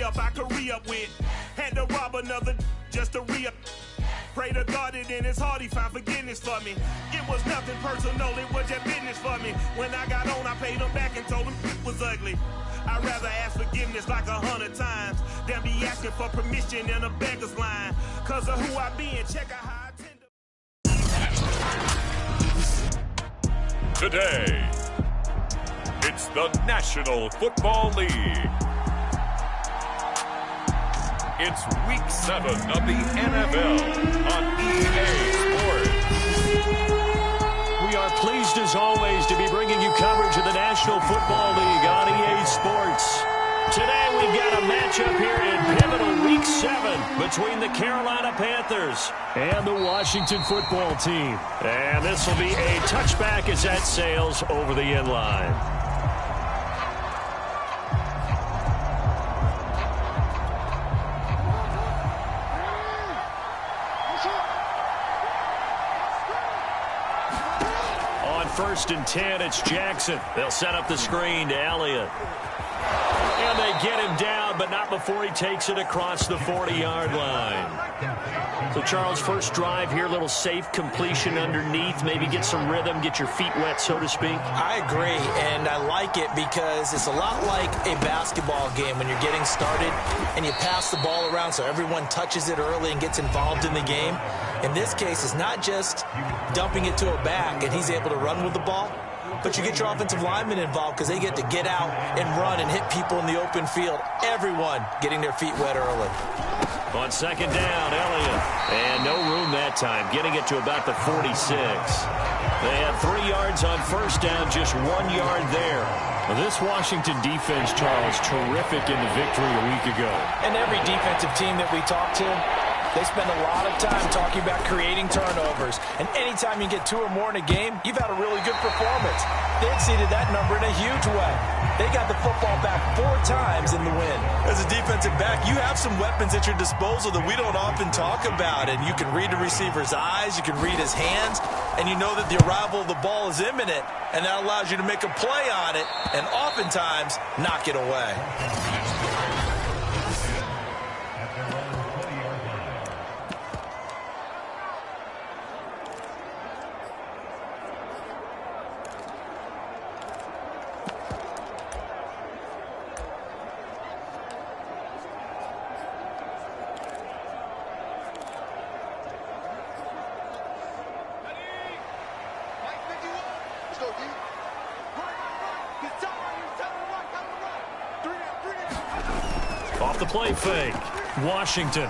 up, I could re-up with. Had to rob another just to re-up. Pray to God that in his heart he found forgiveness for me. It was nothing personal, it was just business for me. When I got on, I paid him back and told him it was ugly. I'd rather ask forgiveness like 100 times than be asking for permission in a beggar's line. Cause of who I be and check out how I tend to. Today, it's the National Football League. It's Week 7 of the NFL on EA Sports. We are pleased as always to be bringing you coverage of the National Football League on EA Sports. Today we've got a matchup here in pivotal Week 7 between the Carolina Panthers and the Washington Football Team. And this will be a touchback as that sails over the end line. First and 10, it's Jackson. They'll set up the screen to Elliott. And they get him down, but not before he takes it across the 40-yard line. So, Charles, first drive here, little safe completion underneath. Maybe get some rhythm, get your feet wet, so to speak. I agree, and I like it because it's a lot like a basketball game when you're getting started and you pass the ball around so everyone touches it early and gets involved in the game. In this case, it's not just dumping it to a back and he's able to run with the ball, but you get your offensive linemen involved because they get to get out and run and hit people in the open field. Everyone getting their feet wet early. On second down, Elliott. And no room that time, getting it to about the 46. They have 3 yards on first down, just 1 yard there. Well, this Washington defense, Charles, terrific in the victory a week ago. And every defensive team that we talk to, they spend a lot of time talking about creating turnovers. And anytime you get 2 or more in a game, you've had a really good performance. They exceeded that number in a huge way. They got the football back 4 times in the win. As a defensive back, you have some weapons at your disposal that we don't often talk about. And you can read the receiver's eyes, you can read his hands, and you know that the arrival of the ball is imminent. And that allows you to make a play on it and oftentimes knock it away. Off the play fake, Washington.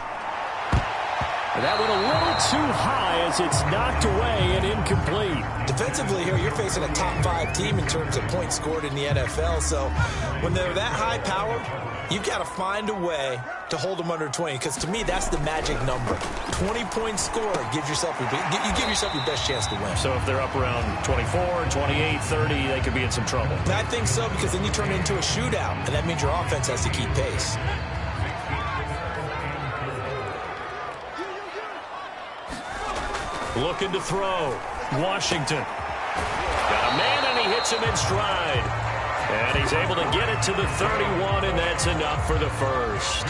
And that went a little too high as it's knocked away and incomplete. Defensively here, you're facing a top 5 team in terms of points scored in the NFL. So when they're that high powered, you've got to find a way to hold them under 20, because to me, that's the magic number. 20-point score, you give yourself your best chance to win. So if they're up around 24, 28, 30, they could be in some trouble. And I think so, because then you turn it into a shootout, and that means your offense has to keep pace. Looking to throw. Washington. Got a man, and he hits him in stride. And he's able to get it to the 31, and that's enough for the first.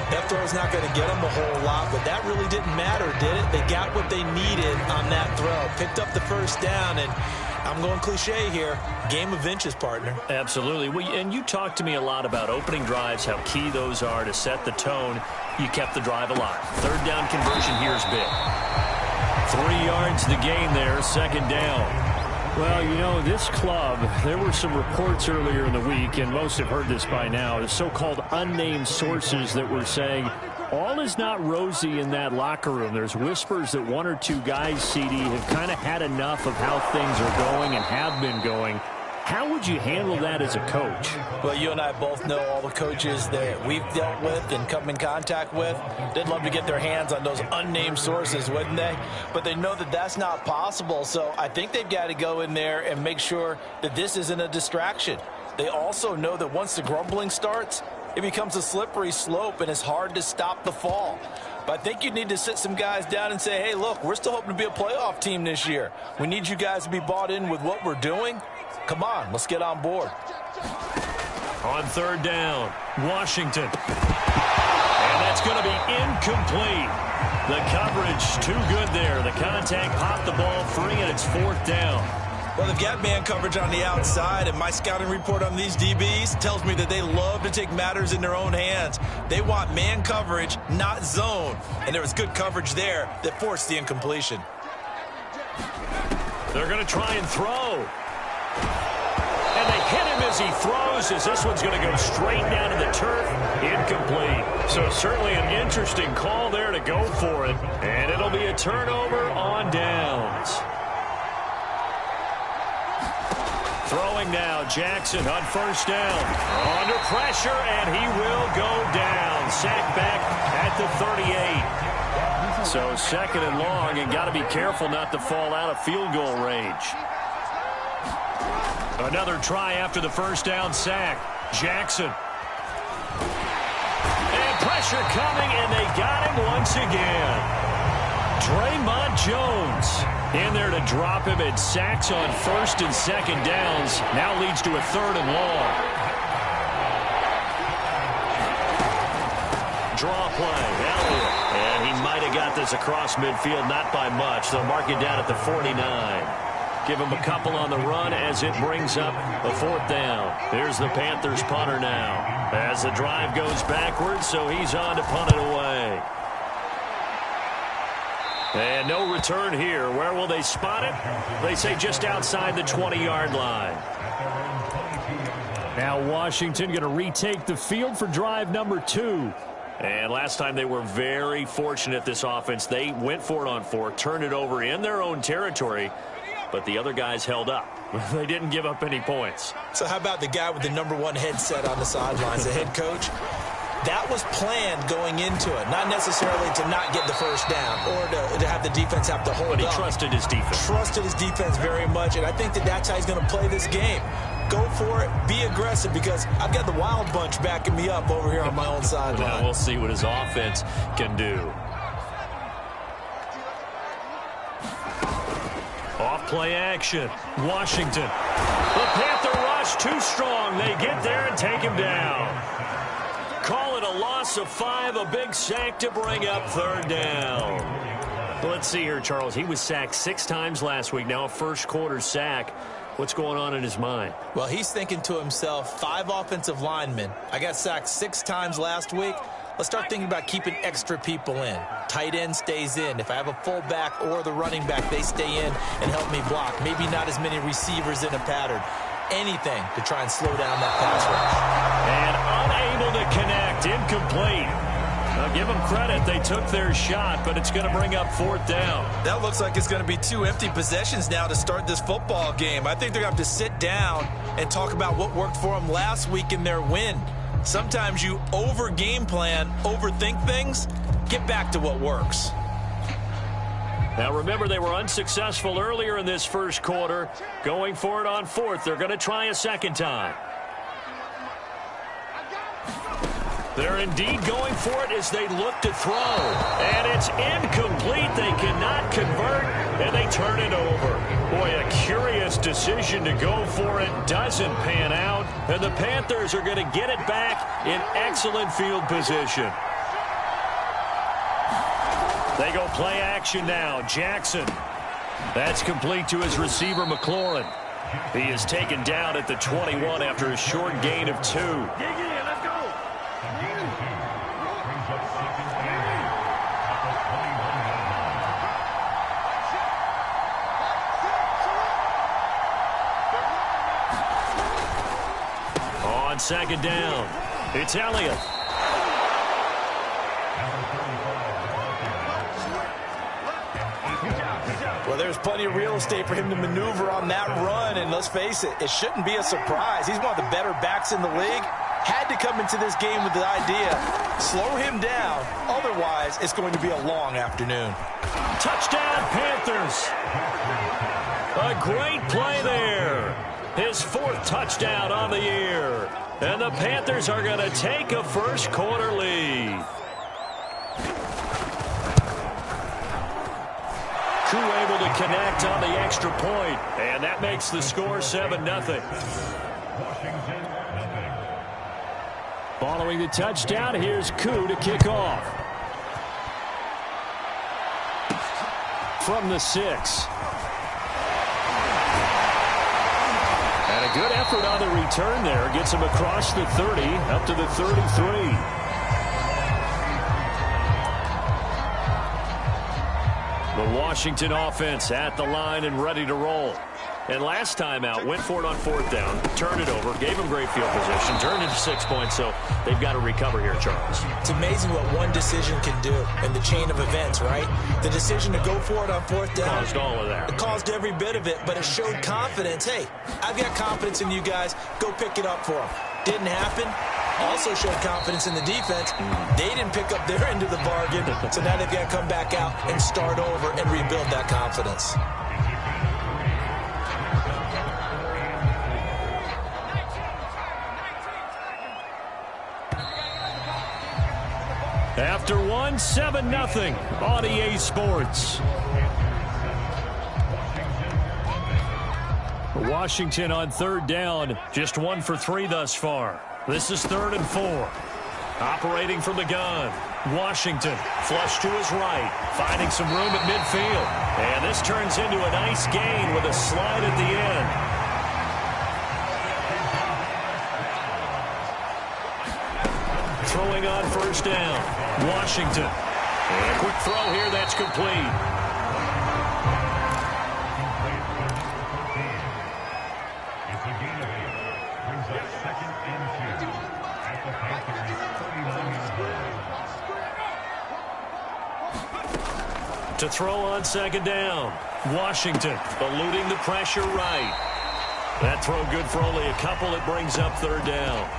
That throw's not going to get them a whole lot, but that really didn't matter, did it? They got what they needed on that throw. Picked up the first down, and I'm going cliche here. Game of inches, partner. Absolutely. Well, and you talked to me a lot about opening drives, how key those are to set the tone. You kept the drive alive. Third down conversion here is big. 3 yards to gain there, second down. Well, you know, this club, there were some reports earlier in the week, and most have heard this by now, the so-called unnamed sources that were saying all is not rosy in that locker room. There's whispers that 1 or 2 guys, CD, have kind of had enough of how things are going and have been going. How would you handle that as a coach? Well, you and I both know all the coaches that we've dealt with and come in contact with. They'd love to get their hands on those unnamed sources, wouldn't they? But they know that that's not possible, so I think they've got to go in there and make sure that this isn't a distraction. They also know that once the grumbling starts, it becomes a slippery slope, and it's hard to stop the fall. But I think you need to sit some guys down and say, hey, look, we're still hoping to be a playoff team this year. We need you guys to be bought in with what we're doing. Come on, let's get on board. On third down, Washington. And that's going to be incomplete. The coverage too good there. The contact popped the ball free, and it's fourth down. Well, they've got man coverage on the outside, and my scouting report on these DBs tells me that they love to take matters in their own hands. They want man coverage, not zone. And there was good coverage there that forced the incompletion. They're going to try and throw. And they hit him as he throws, as this one's going to go straight down to the turf. Incomplete. So certainly an interesting call there to go for it. And it'll be a turnover on downs. Throwing now, Jackson on first down. Under pressure, and he will go down. Sacked back at the 38. So second and long, and got to be careful not to fall out of field goal range. Another try after the first down sack. Jackson. And pressure coming, and they got him once again. Draymond Jones in there to drop him, and sacks on first and second downs. Now leads to a third and long. Draw play, Elliott. And he might have got this across midfield, not by much. They'll mark it down at the 49. Give him a couple on the run as it brings up a fourth down. Here's the Panthers punter now. As the drive goes backwards, so he's on to punt it away. And no return here. Where will they spot it? They say just outside the 20-yard line. Now Washington going to retake the field for drive number 2. And last time they were very fortunate, this offense. They went for it on 4, turned it over in their own territory, but the other guys held up. They didn't give up any points. So how about the guy with the #1 headset on the sidelines, the head coach? That was planned going into it, not necessarily to not get the first down or to have the defense have to hold up. But he trusted his defense. Trusted his defense very much, and I think that's how he's going to play this game. Go for it, be aggressive, because I've got the wild bunch backing me up over here on my own sideline. Now we'll see what his offense can do. Off play action, Washington. The Panther rush too strong. They get there and take him down. Call it a loss of 5, a big sack to bring up third down. Let's see here, Charles. He was sacked 6 times last week. Now a first quarter sack. What's going on in his mind? Well, he's thinking to himself, 5 offensive linemen. I got sacked 6 times last week. Let's start thinking about keeping extra people in. Tight end stays in. If I have a fullback or the running back, they stay in and help me block. Maybe not as many receivers in a pattern. Anything to try and slow down that pass rush. And unable to connect. Incomplete. Now give them credit. They took their shot, but it's going to bring up fourth down. That looks like it's going to be 2 empty possessions now to start this football game. I think they're going to have to sit down and talk about what worked for them last week in their win. Sometimes you over-game plan, overthink things. Get back to what works. Now remember, they were unsuccessful earlier in this first quarter. Going for it on 4th. They're going to try a second time. They're indeed going for it as they look to throw. And it's incomplete. They cannot convert, and they turn it over. Boy, a curious decision to go for it. Doesn't pan out. And the Panthers are going to get it back in excellent field position. They go play action now. Jackson. That's complete to his receiver, McLaurin. He is taken down at the 21 after a short gain of 2. Let's go. On second down, it's Elliott. Well, there's plenty of real estate for him to maneuver on that run, and let's face it, it shouldn't be a surprise. He's one of the better backs in the league. Had to come into this game with the idea, slow him down, otherwise it's going to be a long afternoon. Touchdown, Panthers. A great play there. His 4th touchdown on the year. And the Panthers are going to take a first quarter lead. Crew able to connect on the extra point, and that makes the score 7-0. Following the touchdown, here's Koo to kick off. From the 6. And a good effort on the return there. Gets him across the 30, up to the 33. The Washington offense at the line and ready to roll. And last time out, went for it on 4th down, turned it over, gave them great field position, turned into 6 points, so they've got to recover here, Charles. It's amazing what one decision can do in the chain of events, right? The decision to go for it on 4th down. Caused all of that. It caused every bit of it, but it showed confidence. Hey, I've got confidence in you guys. Go pick it up for them. Didn't happen. Also showed confidence in the defense. They didn't pick up their end of the bargain, so now they've got to come back out and start over and rebuild that confidence. After 1, 7-0 on EA Sports. Washington on 3rd down, just 1 for 3 thus far. This is 3rd and 4. Operating from the gun. Washington flush to his right, finding some room at midfield. And this turns into a nice gain with a slide at the end. Throwing on 1st down. Washington. And a quick throw here that's complete. To throw on 2nd down. Washington eluding the pressure right. That throw good for only a couple. It brings up 3rd down.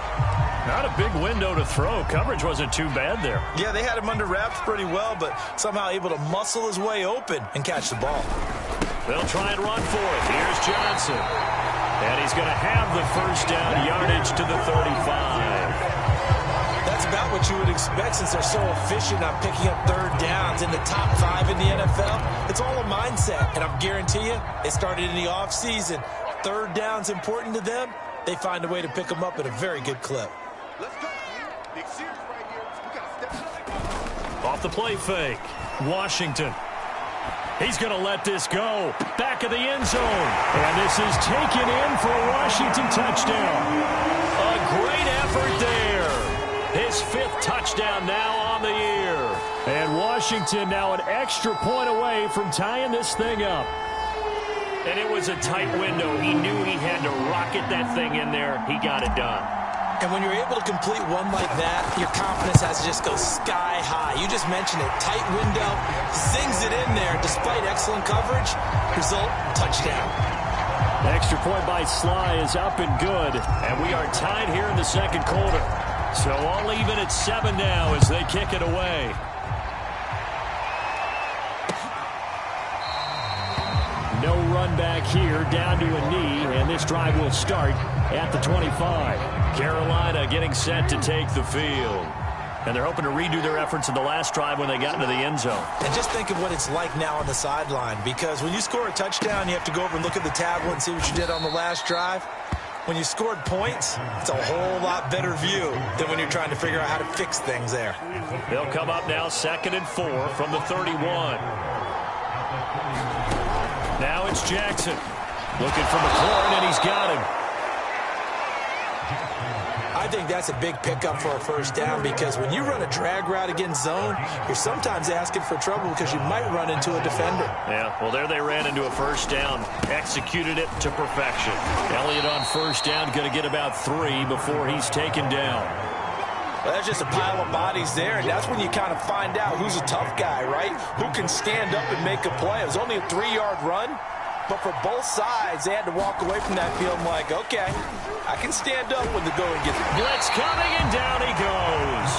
Not a big window to throw. Coverage wasn't too bad there. Yeah, they had him under wraps pretty well, but somehow able to muscle his way open and catch the ball. They'll try and run for it. Here's Johnson. And he's going to have the 1st down, yardage to the 35. That's about what you would expect since they're so efficient on picking up 3rd downs in the top 5 in the NFL. It's all a mindset, and I guarantee you, it started in the offseason. 3rd down's important to them. They find a way to pick them up at a very good clip. Let's go. Big series right here. We got to step. Off the play fake. Washington. He's going to let this go. Back of the end zone. And this is taken in for a Washington touchdown. A great effort there. His 5th touchdown now on the year. And Washington now an extra point away from tying this thing up. And it was a tight window. He knew he had to rocket that thing in there. He got it done. And when you're able to complete one like that, your confidence has to just go sky high. You just mentioned it. Tight window, zings it in there despite excellent coverage. Result, touchdown. Extra point by Sly is up and good. And we are tied here in the 2nd quarter. So all even at 7 now as they kick it away. No run back here, down to a knee, and this drive will start at the 25. Carolina getting set to take the field. And they're hoping to redo their efforts in the last drive when they got into the end zone. And just think of what it's like now on the sideline, because when you score a touchdown, you have to go over and look at the tablet and see what you did on the last drive. When you scored points, it's a whole lot better view than when you're trying to figure out how to fix things there. They'll come up now 2nd and 4 from the 31. Now it's Jackson. Looking for McLaurin, and he's got him. I think that's a big pickup for a 1st down, because when you run a drag route against zone, you're sometimes asking for trouble because you might run into a defender. Yeah, well, there they ran into a 1st down. Executed it to perfection. Elliott on 1st down, going to get about 3 before he's taken down. Well, that's just a pile of bodies there, and that's when you kind of find out who's a tough guy, right? Who can stand up and make a play. It was only a 3-yard run, but for both sides, they had to walk away from that field and like, okay, I can stand up when the going gets it. Blitz coming, and down he goes.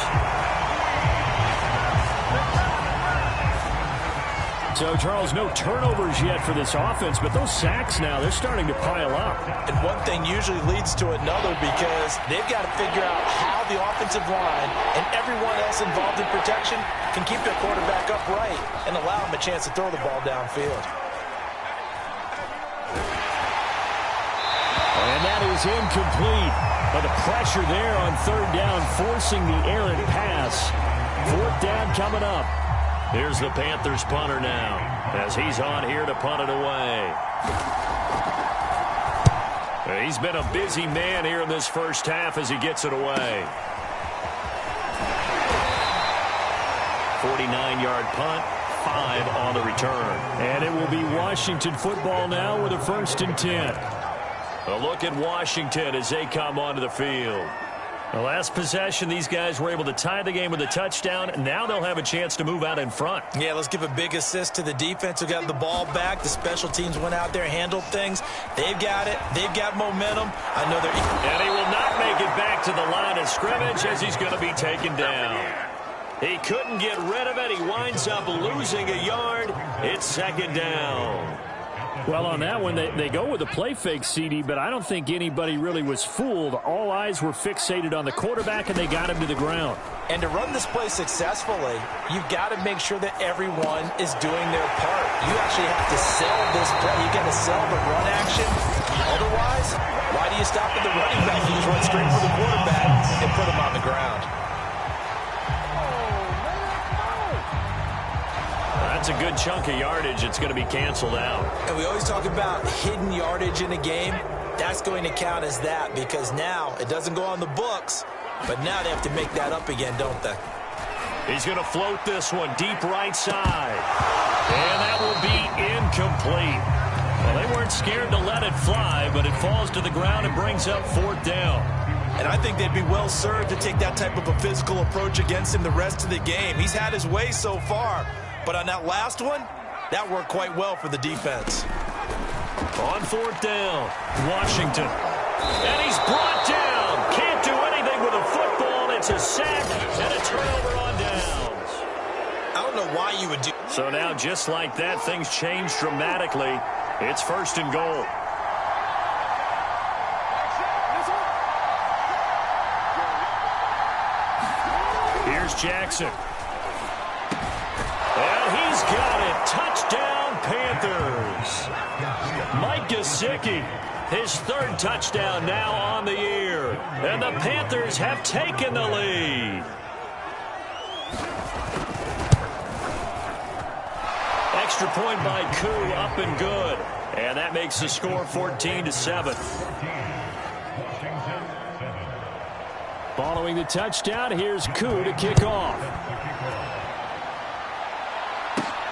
So, Charles, no turnovers yet for this offense, but those sacks now, they're starting to pile up. And one thing usually leads to another, because they've got to figure out how the offensive line and everyone else involved in protection can keep their quarterback upright and allow him a chance to throw the ball downfield. And that is incomplete. But the pressure there on third down, forcing the errant pass. Fourth down coming up. Here's the Panthers punter now, as he's on here to punt it away. He's been a busy man here in this first half as he gets it away. 49-yard punt, 5 on the return. And it will be Washington football now with a 1st and 10. A look at Washington as they come onto the field. The last possession, these guys were able to tie the game with a touchdown. Now they'll have a chance to move out in front. Yeah, let's give a big assist to the defense who got the ball back. The special teams went out there, handled things. They've got it. They've got momentum. I know they're... And he will not make it back to the line of scrimmage as he's going to be taken down. He couldn't get rid of it. He winds up losing a yard. It's 2nd down. Well, on that one, they go with a play fake, CD, but I don't think anybody really was fooled. All eyes were fixated on the quarterback, and they got him to the ground. And to run this play successfully, you've got to make sure that everyone is doing their part. You actually have to sell this play. You've got to sell the run action. Otherwise, why do you stop at the running back? You just run straight for the quarterback and put him on the ground. That's a good chunk of yardage. It's going to be canceled out. And we always talk about hidden yardage in a game. That's going to count as that because now it doesn't go on the books, but now they have to make that up again, don't they? He's going to float this one deep right side. And that will be incomplete. Well, they weren't scared to let it fly, but it falls to the ground and brings up 4th down. And I think they'd be well served to take that type of a physical approach against him the rest of the game. He's had his way so far. But on that last one, that worked quite well for the defense. On 4th down, Washington. And he's brought down. Can't do anything with a football. It's a sack and a turnover on downs. I don't know why you would do. So now, just like that, things change dramatically. It's 1st and goal. Here's Jackson. And he's got it. Touchdown, Panthers. Mike Gesicki, his 3rd touchdown now on the year. And the Panthers have taken the lead. Extra point by Koo, up and good. And that makes the score 14-7. Following the touchdown, here's Koo to kick off.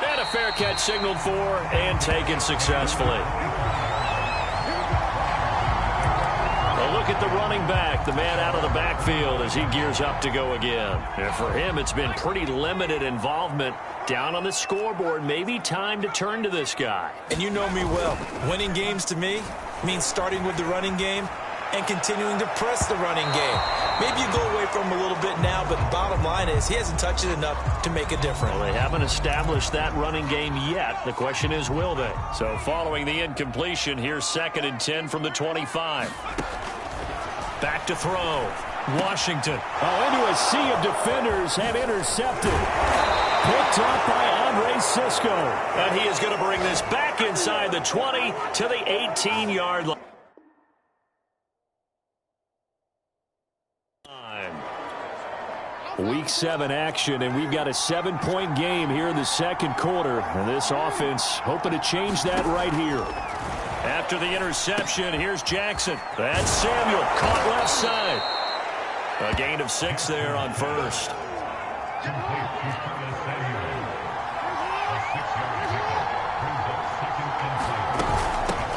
And a fair catch signaled for and taken successfully. A look at the running back, the man out of the backfield as he gears up to go again. And for him, it's been pretty limited involvement. Down on the scoreboard, maybe time to turn to this guy. And you know me well. Winning games to me means starting with the running game and continuing to press the running game. Maybe you go away from him a little bit now, but the bottom line is he hasn't touched it enough to make a difference. Well, they haven't established that running game yet. The question is, will they? So following the incompletion, here's 2nd and 10 from the 25. Back to throw. Washington. Oh, into a sea of defenders and intercepted. Picked up by Andre Sisco. And he is going to bring this back inside the 20 to the 18-yard line. Week 7 action, and we've got a 7-point game here in the 2nd quarter. And this offense hoping to change that right here. After the interception, here's Jackson. That's Samuel, caught left side. A gain of 6 there on 1st.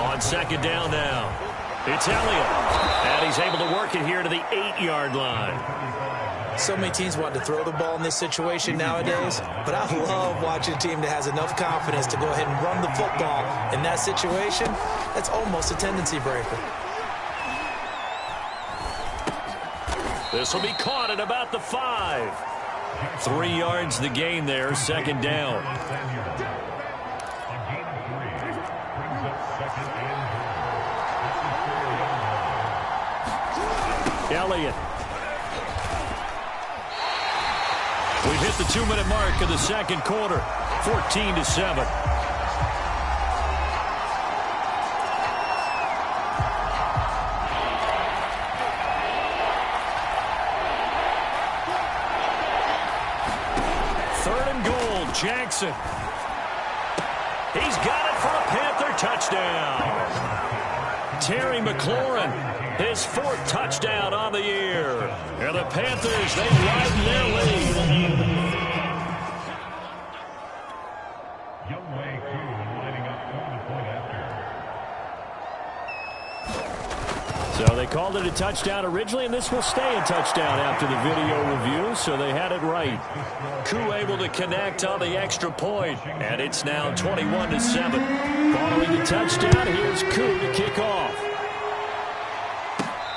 On 2nd down now, it's Elliott. And he's able to work it here to the 8-yard line. So many teams want to throw the ball in this situation nowadays, but I love watching a team that has enough confidence to go ahead and run the football in that situation. That's almost a tendency breaker. This will be caught at about the 5. 3 yards the gain there, 2nd down. Elliott. We've hit the 2-minute mark of the 2nd quarter, 14-7. 3rd and goal, Jackson. He's got it for a Panther touchdown. Terry McLaurin, his 4th touchdown on the year. And the Panthers, they widen their lead. So they called it a touchdown originally, and this will stay a touchdown after the video review, so they had it right. Koo able to connect on the extra point, and it's now 21-7. Following the touchdown, here's Koo to kick off.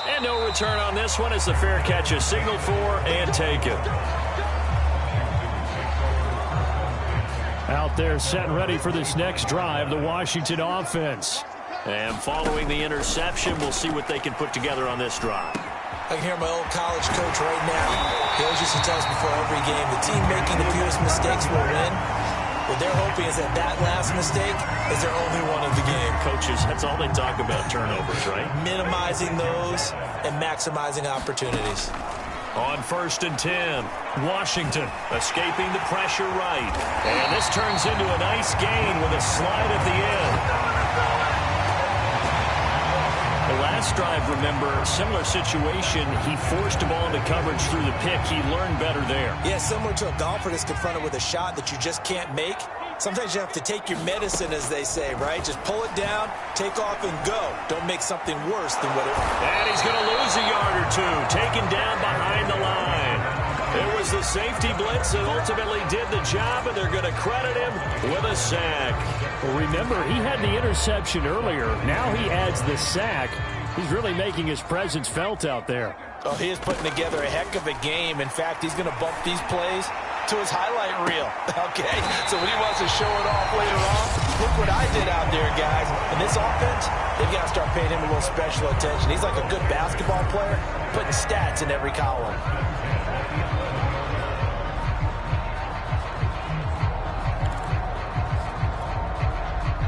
And no return on this one as the fair catch is signaled for and taken. Out there set and ready for this next drive, the Washington offense. And following the interception, we'll see what they can put together on this drive. I can hear my old college coach right now. He always used to tell us before every game, the team making the fewest mistakes will win. What they're hoping is that that last mistake is their only one of the game. Coaches, that's all they talk about, turnovers, right? Minimizing those and maximizing opportunities. On 1st and 10, Washington escaping the pressure right. And this turns into a nice gain with a slide at the end. The last drive, remember, similar situation. He forced a ball into coverage through the pick. He learned better there. Yeah, similar to a golfer that's confronted with a shot that you just can't make. Sometimes you have to take your medicine, as they say, right? Just pull it down, take off, and go. Don't make something worse than what it... And he's going to lose a yard or two, taken down behind the line. It was the safety blitz that ultimately did the job, and they're going to credit him with a sack. Well, remember, he had the interception earlier. Now he adds the sack. He's really making his presence felt out there. Oh, he is putting together a heck of a game. In fact, he's going to bump these plays to his highlight reel. Okay, so when he wants to show it off later on, look what I did out there, guys. And this offense, they've got to start paying him a little special attention. He's like a good basketball player, putting stats in every column.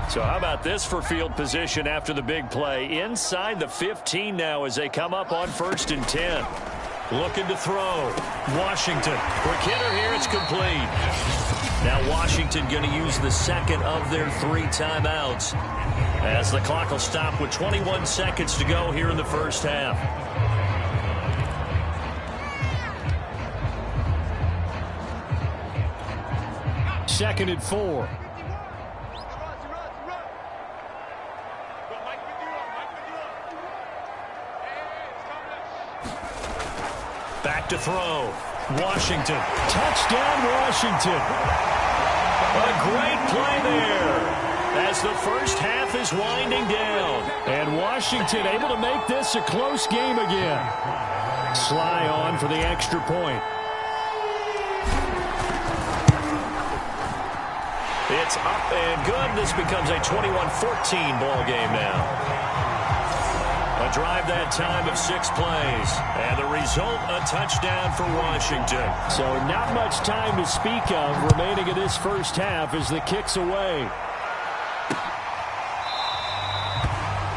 So how about this for field position after the big play? Inside the 15 now as they come up on 1st and 10. Looking to throw. Washington. For Kidder here, it's complete. Now Washington going to use the second of their 3 timeouts as the clock will stop with 21 seconds to go here in the first half. Second and 4. Back to throw. Washington. Touchdown, Washington. A great play there as the first half is winding down. And Washington able to make this a close game again. Sly on for the extra point. It's up and good. This becomes a 21-14 ball game now. A drive that time of 6 plays. And the result, a touchdown for Washington. So not much time to speak of remaining in this first half as the kick's away.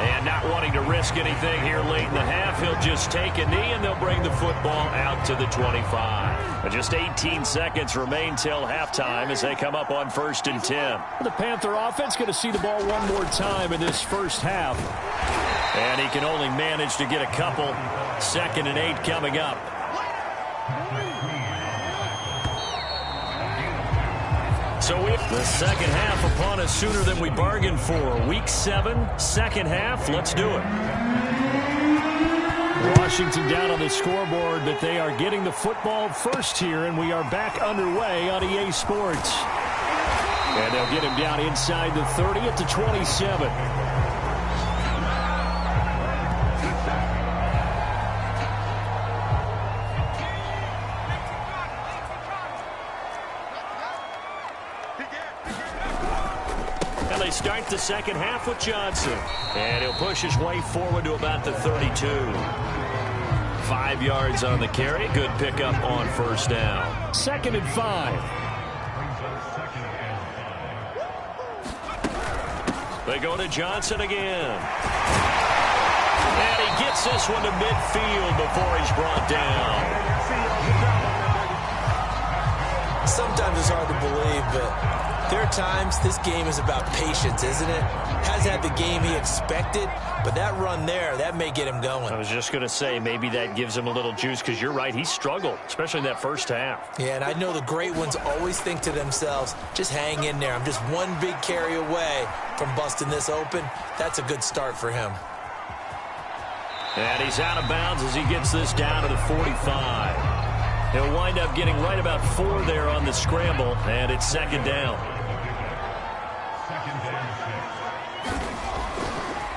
And not wanting to risk anything here late in the half, he'll just take a knee and they'll bring the football out to the 25. Just 18 seconds remain till halftime as they come up on 1st and 10. The Panther offense going to see the ball one more time in this first half. And he can only manage to get a couple. 2nd and 8 coming up. So we have the second half upon us sooner than we bargained for. Week 7, second half. Let's do it. Washington down on the scoreboard, but they are getting the football first here, and we are back underway on EA Sports. And they'll get him down inside the 30 at the 27. Start the second half with Johnson. And he'll push his way forward to about the 32. 5 yards on the carry. Good pickup on first down. 2nd and 5. They go to Johnson again. And he gets this one to midfield before he's brought down. Sometimes sometimes it's hard to believe, but there are times this game is about patience, isn't it? Has had the game he expected, but that run there, that may get him going. I was just going to say, maybe that gives him a little juice, because you're right, he struggled, especially in that first half. Yeah, and I know the great ones always think to themselves, just hang in there. I'm just one big carry away from busting this open. That's a good start for him. And he's out of bounds as he gets this down to the 45. He'll wind up getting right about 4 there on the scramble, and it's second down.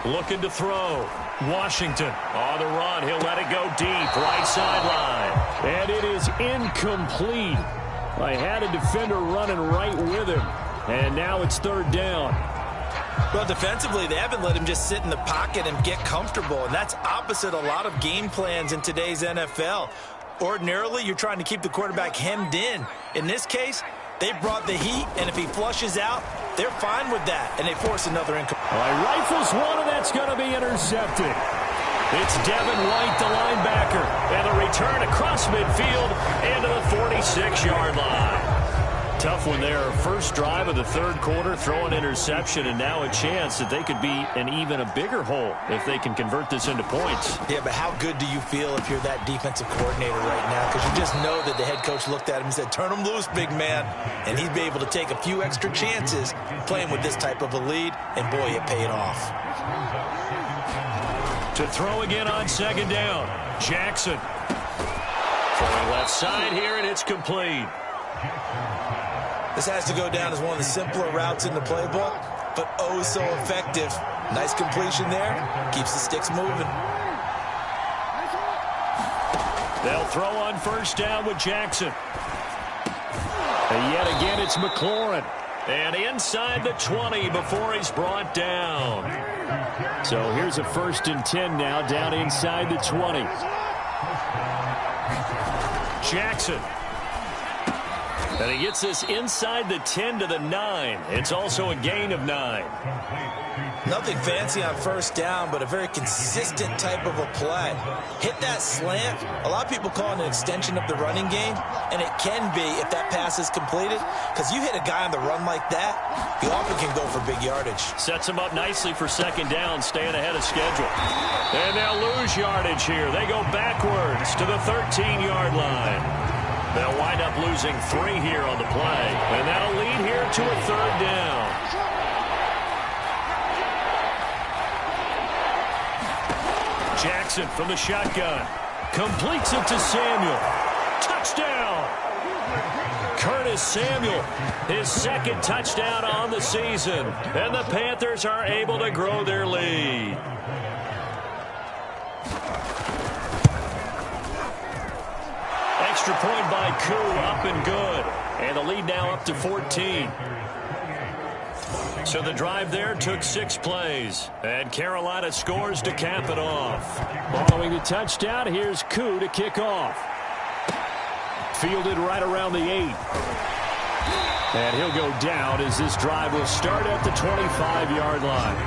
Looking to throw. Washington on the run. He'll let it go deep, right sideline. And it is incomplete. I had a defender running right with him, and now it's third down. Well, defensively, they haven't let him just sit in the pocket and get comfortable, and that's opposite a lot of game plans in today's NFL. Ordinarily, you're trying to keep the quarterback hemmed in. In this case, they brought the heat, and if he flushes out, they're fine with that, and they force another incomplete. Rifles one, and that's going to be intercepted. It's Devin White, the linebacker, and a return across midfield into the 46-yard line. Tough one there. First drive of the third quarter, throw an interception, and now a chance that they could be in even a bigger hole if they can convert this into points. Yeah, but how good do you feel if you're that defensive coordinator right now? Because you just know that the head coach looked at him and said, turn him loose, big man. And he'd be able to take a few extra chances playing with this type of a lead, and boy, it paid off. To throw again on second down. Jackson. Throwing left side here, and it's complete. This has to go down as one of the simpler routes in the playbook, but oh so effective. Nice completion there. Keeps the sticks moving. They'll throw on first down with Jackson. And yet again, it's McLaurin. And inside the 20 before he's brought down. So here's a 1st and 10 now, down inside the 20. Jackson. And he gets this inside the 10 to the 9. It's also a gain of 9. Nothing fancy on first down, but a very consistent type of a play. Hit that slant. A lot of people call it an extension of the running game, and it can be if that pass is completed, because you hit a guy on the run like that, he often can go for big yardage. Sets him up nicely for second down, staying ahead of schedule. And they'll lose yardage here. They go backwards to the 13-yard line. They'll wind up losing 3 here on the play, and that'll lead here to a third down. Jackson from the shotgun. Completes it to Samuel. Touchdown! Curtis Samuel, his second touchdown on the season. And the Panthers are able to grow their lead. Extra point by Koo, up and good. And the lead now up to 14. So the drive there took 6 plays. And Carolina scores to cap it off. Following the touchdown, here's Koo to kick off. Fielded right around the 8. And he'll go down as this drive will start at the 25-yard line.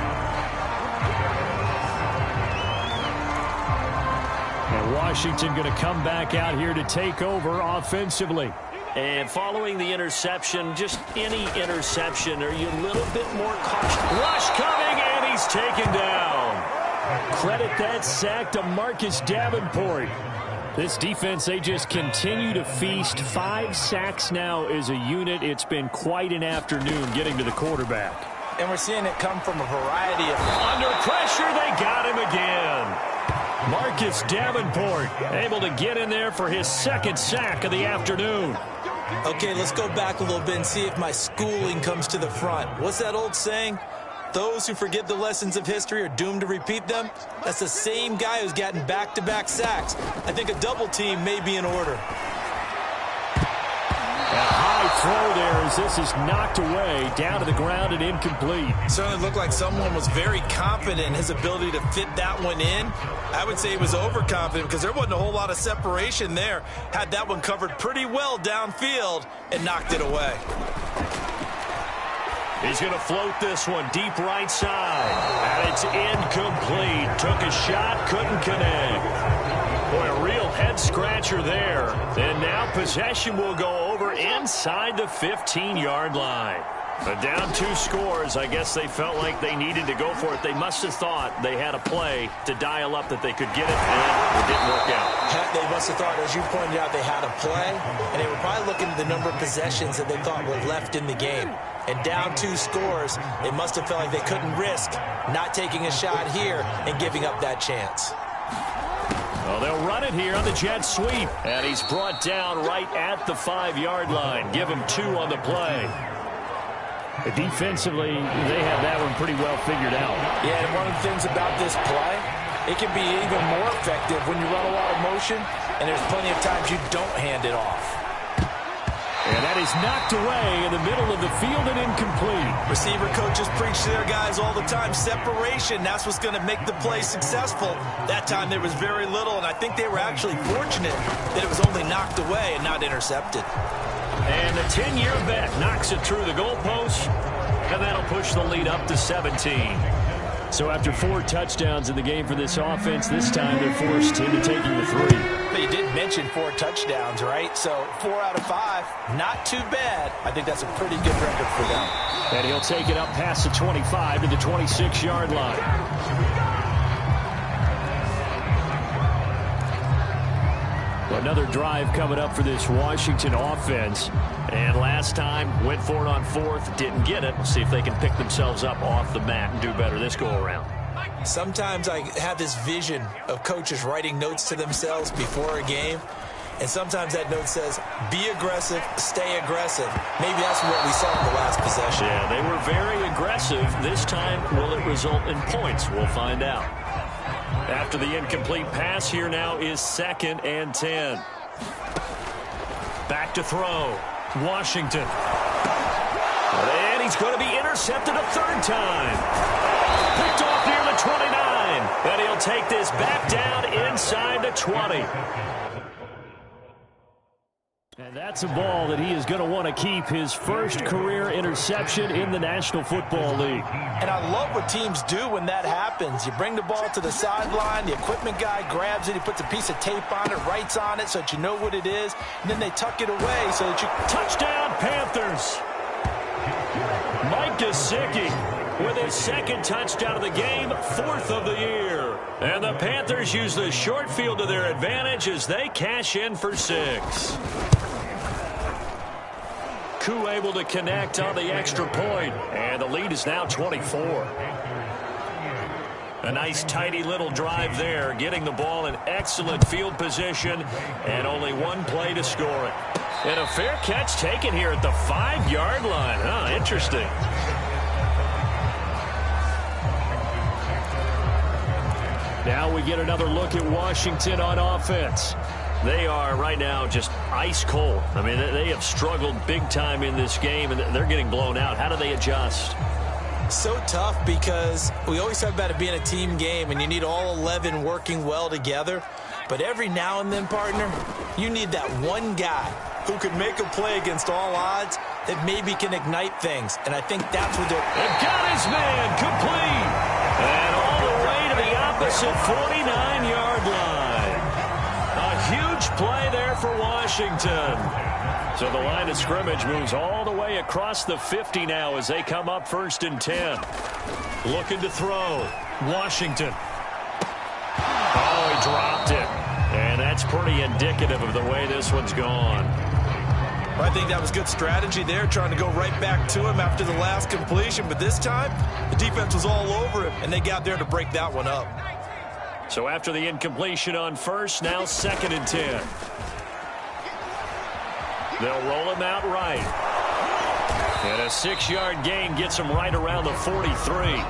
And Washington going to come back out here to take over offensively. And following the interception, just any interception, are you a little bit more cautious? Rush coming, and he's taken down. Credit that sack to Marcus Davenport. This defense, they just continue to feast. 5 sacks now as a unit. It's been quite an afternoon getting to the quarterback. And we're seeing it come from a variety of... Under pressure, they got him again. Marcus Davenport able to get in there for his 2nd sack of the afternoon. Okay, let's go back a little bit and see if my schooling comes to the front. What's that old saying? Those who forget the lessons of history are doomed to repeat them. That's the same guy who's gotten back-to-back sacks. I think a double team may be in order. A high throw there as this is knocked away, down to the ground and incomplete. Certainly looked like someone was very confident in his ability to fit that one in. I would say he was overconfident because there wasn't a whole lot of separation there. Had that one covered pretty well downfield and knocked it away. He's going to float this one deep right side. And it's incomplete. Took a shot, couldn't connect. Boy, a real head-scratcher there. And now possession will go over inside the 15-yard line. But down 2 scores, I guess they felt like they needed to go for it. They must have thought they had a play to dial up that they could get it, and it didn't work out. They must have thought, as you pointed out, they had a play, and they were probably looking at the number of possessions that they thought were left in the game. And down 2 scores, they must have felt like they couldn't risk not taking a shot here and giving up that chance. Well, they'll run it here on the jet sweep, and he's brought down right at the 5-yard line. Give him 2 on the play. Defensively, they have that one pretty well figured out. Yeah, and one of the things about this play, it can be even more effective when you run a lot of motion, and there's plenty of times you don't hand it off. And that is knocked away in the middle of the field and incomplete. Receiver coaches preach to their guys all the time, separation, that's what's going to make the play successful. That time there was very little, and I think they were actually fortunate that it was only knocked away and not intercepted. And the 10-year bet knocks it through the goalpost, and that'll push the lead up to 17. So after 4 touchdowns in the game for this offense, this time they're forced into taking the 3. But you did mention 4 touchdowns, right? So 4 out of 5, not too bad. I think that's a pretty good record for them. And he'll take it up past the 25 to the 26-yard line. Another drive coming up for this Washington offense. And last time, went for it on 4th, didn't get it. We'll see if they can pick themselves up off the mat and do better this go-around. Sometimes I have this vision of coaches writing notes to themselves before a game. And sometimes that note says, be aggressive, stay aggressive. Maybe that's what we saw in the last possession. Yeah, they were very aggressive. This time, will it result in points? We'll find out. After the incomplete pass, here now is 2nd and 10. Back to throw. Washington. And he's going to be intercepted a 3rd time. Picked off near the 29. And he'll take this back down inside the 20. And that's a ball that he is going to want to keep, his first career interception in the National Football League. And I love what teams do when that happens. You bring the ball to the sideline, the equipment guy grabs it, he puts a piece of tape on it, writes on it so that you know what it is, and then they tuck it away so that you... Touchdown, Panthers! Mike Gesicki with his 2nd touchdown of the game, 4th of the year. And the Panthers use the short field to their advantage as they cash in for 6. Koo able to connect on the extra point, and the lead is now 24. A nice tidy little drive there, getting the ball in excellent field position, and only 1 play to score it. And a fair catch taken here at the 5-yard line. Huh, interesting. Now we get another look at Washington on offense. They are right now just ice cold. I mean, they have struggled big time in this game, and they're getting blown out. How do they adjust? So tough because we always talk about it being a team game, and you need all 11 working well together. But every now and then, partner, you need that one guy who could make a play against all odds that maybe can ignite things. And I think that's what they've got his man complete. And all the way to the opposite 49-yard line. A huge play there for Washington. So the line of scrimmage moves all the way across the 50 now as they come up 1st and 10. Looking to throw. Washington. Oh, he dropped it. And that's pretty indicative of the way this one's gone. I think that was good strategy there, trying to go right back to him after the last completion. But this time, the defense was all over him, and they got there to break that one up. So after the incompletion on 1st, now 2nd and 10. They'll roll him out right. And a 6-yard gain gets him right around the 43.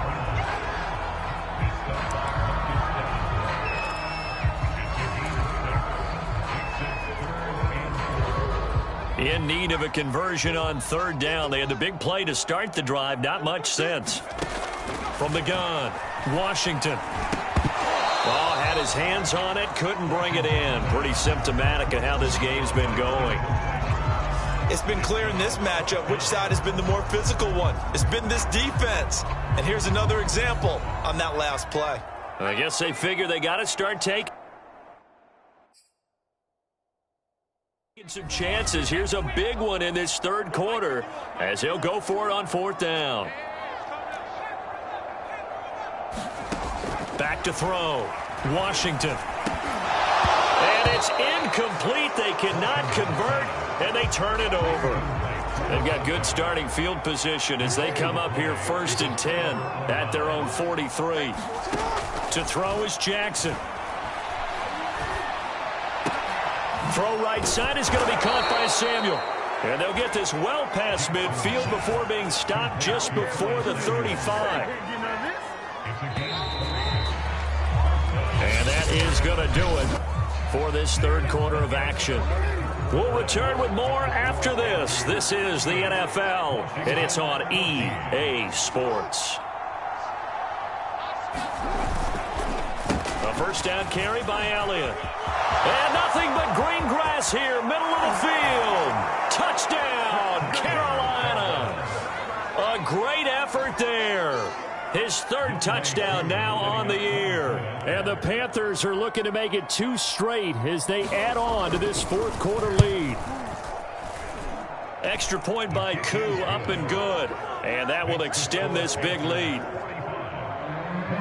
In need of a conversion on 3rd down. They had the big play to start the drive. Not much sense. From the gun, Washington. Oh, had his hands on it, couldn't bring it in. Pretty symptomatic of how this game's been going. It's been clear in this matchup which side has been the more physical one. It's been this defense. And here's another example on that last play. I guess they figure they got to start taking Some chances. Here's a big one in this third quarter as he'll go for it on fourth down. Back to throw. Washington. And it's incomplete. They cannot convert, and they turn it over. They've got good starting field position as they come up here 1st and 10 at their own 43. To throw is Jackson. Throw right side is going to be caught by Samuel. And they'll get this well past midfield before being stopped just before the 35. And that is going to do it for this third quarter of action. We'll return with more after this. This is the NFL, and it's on EA Sports. A first down carry by Elliott. And nothing but green grass here, middle of the field. Touchdown, Carolina. A great effort there. His third touchdown now on the year. And the Panthers are looking to make it 2 straight as they add on to this fourth quarter lead. Extra point by Koo, up and good. And that will extend this big lead.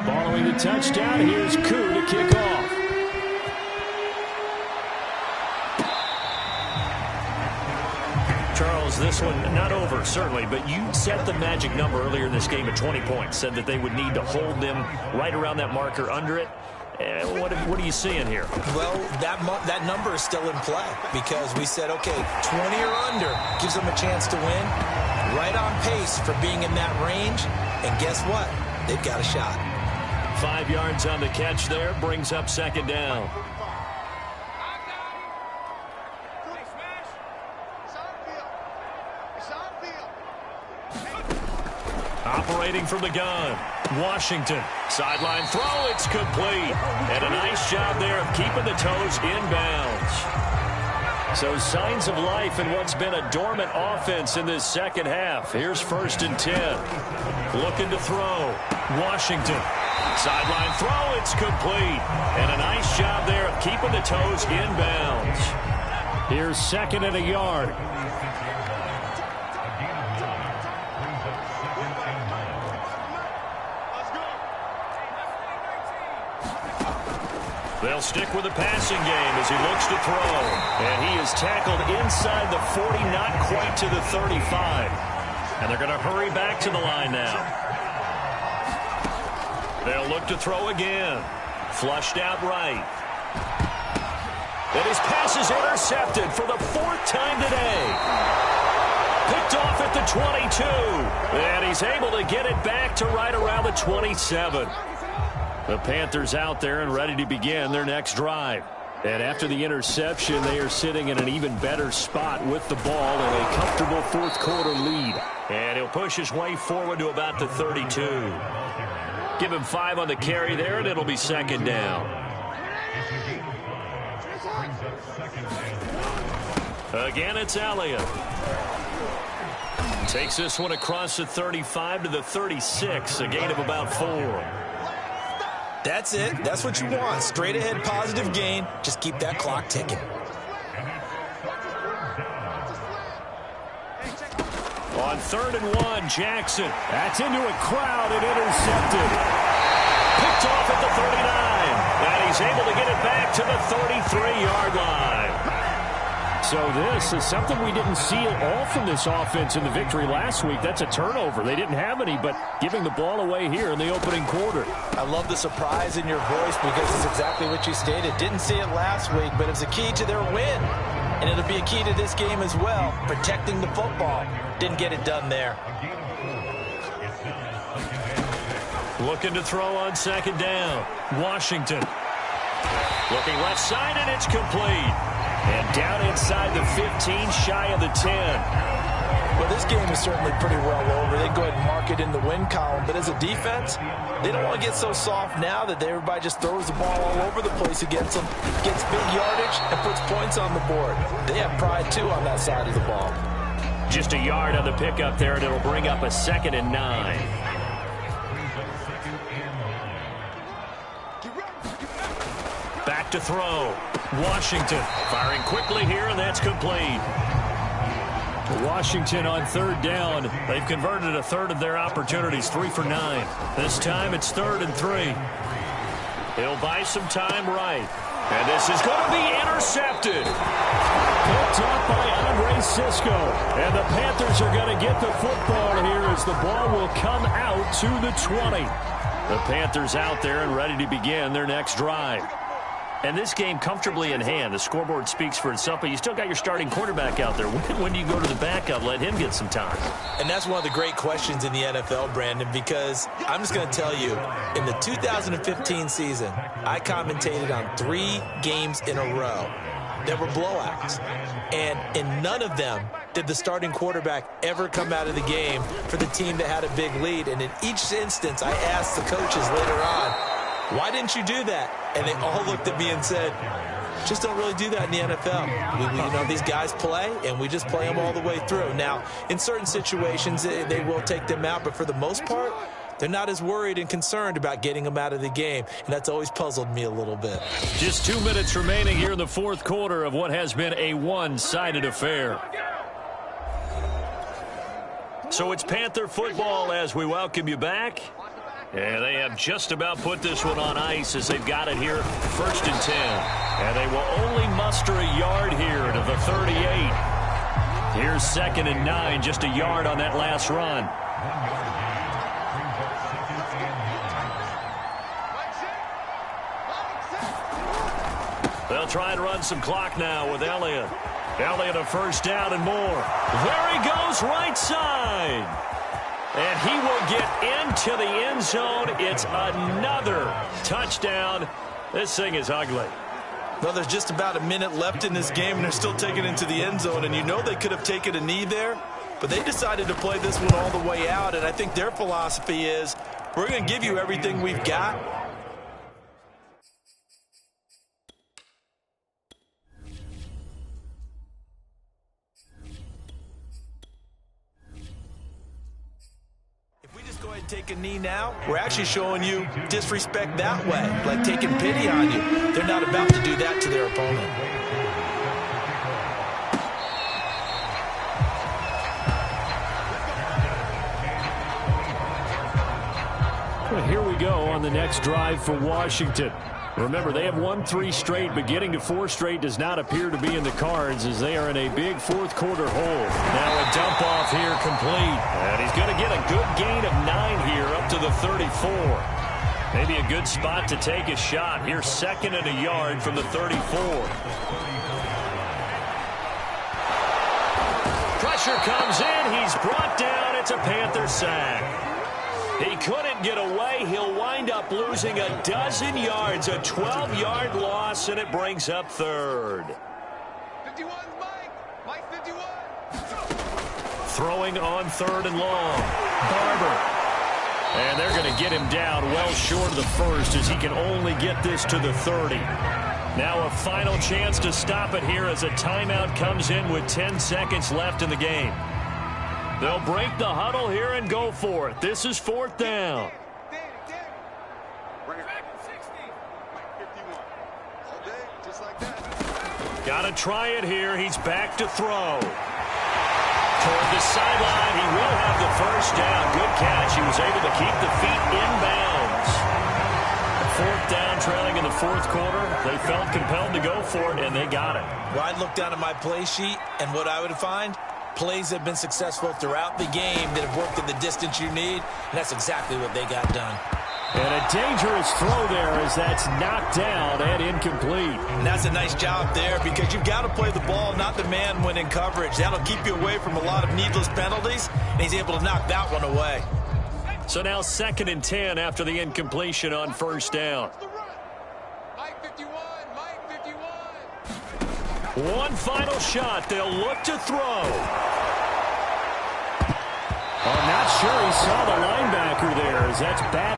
Following the touchdown, here's Koo to kick off. Charles, this one not over, certainly, but you set the magic number earlier in this game at 20 points, said that they would need to hold them right around that marker under it. What are you seeing here? Well, that number is still in play because we said, okay, 20 or under gives them a chance to win. Right on pace for being in that range, and guess what? They've got a shot. 5 yards on the catch there, brings up second down. Operating from the gun, Washington. Sideline throw, it's complete. And a nice job there of keeping the toes inbounds. So signs of life in what's been a dormant offense in this second half. Here's 1st and 10. Looking to throw, Washington. Sideline throw, it's complete. And a nice job there of keeping the toes inbounds. Here's 2nd and a yard. They'll stick with the passing game as he looks to throw. And he is tackled inside the 40, not quite to the 35. And they're going to hurry back to the line now. They'll look to throw again. Flushed out right. And his pass is intercepted for the 4th time today. Picked off at the 22. And he's able to get it back to right around the 27. The Panthers out there and ready to begin their next drive. And after the interception, they are sitting in an even better spot with the ball in a comfortable fourth quarter lead. And he'll push his way forward to about the 32. Give him 5 on the carry there, and it'll be second down. Again, it's Elliott. Takes this one across the 35 to the 36, a gain of about 4. That's it. That's what you want. Straight ahead, positive gain. Just keep that clock ticking. On 3rd and 1, Jackson. That's into a crowd and intercepted. Picked off at the 39. And he's able to get it back to the 33-yard line. So this is something we didn't see at all from this offense in the victory last week. That's a turnover. They didn't have any, but giving the ball away here in the opening quarter. I love the surprise in your voice because it's exactly what you stated. Didn't see it last week, but it's a key to their win. And it'll be a key to this game as well, protecting the football. Didn't get it done there. Looking to throw on second down. Washington. Looking left side, and it's complete. And down inside the 15, shy of the 10. Well, this game is certainly pretty well over. They go ahead and mark it in the win column. But as a defense, they don't want to get so soft now that everybody just throws the ball all over the place against them, gets big yardage, and puts points on the board. They have pride, too, on that side of the ball. Just a yard on the pickup there, and it'll bring up a 2nd and 9. Back to throw. Washington firing quickly here, and that's complete. Washington on third down. They've converted a third of their opportunities, 3 for 9. This time it's 3rd and 3. He'll buy some time right. And this is going to be intercepted. Picked up by Andre Cisco. And the Panthers are going to get the football here as the ball will come out to the 20. The Panthers out there and ready to begin their next drive. And this game comfortably in hand. The scoreboard speaks for itself, but you still got your starting quarterback out there. When do you go to the backup? Let him get some time. And that's one of the great questions in the NFL, Brandon, because I'm just going to tell you, in the 2015 season, I commentated on 3 games in a row that were blowouts. And in none of them did the starting quarterback ever come out of the game for the team that had a big lead. And in each instance, I asked the coaches later on, why didn't you do that? And they all looked at me and said, just don't really do that in the NFL. These guys play, and we just play them all the way through. Now, in certain situations, they will take them out, but for the most part, they're not as worried and concerned about getting them out of the game, and that's always puzzled me a little bit. Just 2 minutes remaining here in the fourth quarter of what has been a one-sided affair. So it's Panther football as we welcome you back. And they have just about put this one on ice as they've got it here, 1st and 10. And they will only muster a yard here to the 38. Here's 2nd and 9, just a yard on that last run. They'll try and run some clock now with Elliott. Elliott a first down and more. There he goes, right side. And he will get into the end zone. It's another touchdown. This thing is ugly. Well, there's just about a minute left in this game, and they're still taking it into the end zone. And you know they could have taken a knee there, but they decided to play this one all the way out. And I think their philosophy is, we're going to give you everything we've got. Take a knee now, we're actually showing you disrespect that way, like taking pity on you. They're not about to do that to their opponent. Well, here we go on the next drive for Washington. Remember, they have won 3 straight, but getting to 4 straight does not appear to be in the cards as they are in a big fourth quarter hole. Now a dump off here complete. And he's going to get a good gain of 9 here up to the 34. Maybe a good spot to take a shot. Here's 2nd and a yard from the 34. Pressure comes in. He's brought down. It's a Panther sack. He couldn't get away. He'll wind up losing a dozen yards, a 12-yard loss, and it brings up 3rd. 51, Mike 51. Throwing on 3rd and long. Barber. And they're going to get him down well short of the 1st as he can only get this to the 30. Now a final chance to stop it here as a timeout comes in with 10 seconds left in the game. They'll break the huddle here and go for it. This is 4th down. Got to try it here. He's back to throw. Toward the sideline. He will have the first down. Good catch. He was able to keep the feet inbounds. 4th down, trailing in the 4th quarter. They felt compelled to go for it, and they got it. Well, I'd look down at my play sheet, and what I would find, plays have been successful throughout the game that have worked at the distance you need, and that's exactly what they got done. And a dangerous throw there as that's knocked down and incomplete. And that's a nice job there because you've got to play the ball, not the man when in coverage. That'll keep you away from a lot of needless penalties, and he's able to knock that one away. So now 2nd and 10 after the incompletion on 1st down. Mike 51, Mike 51. One final shot. They'll look to throw. I'm not sure he saw the linebacker there as that's bad.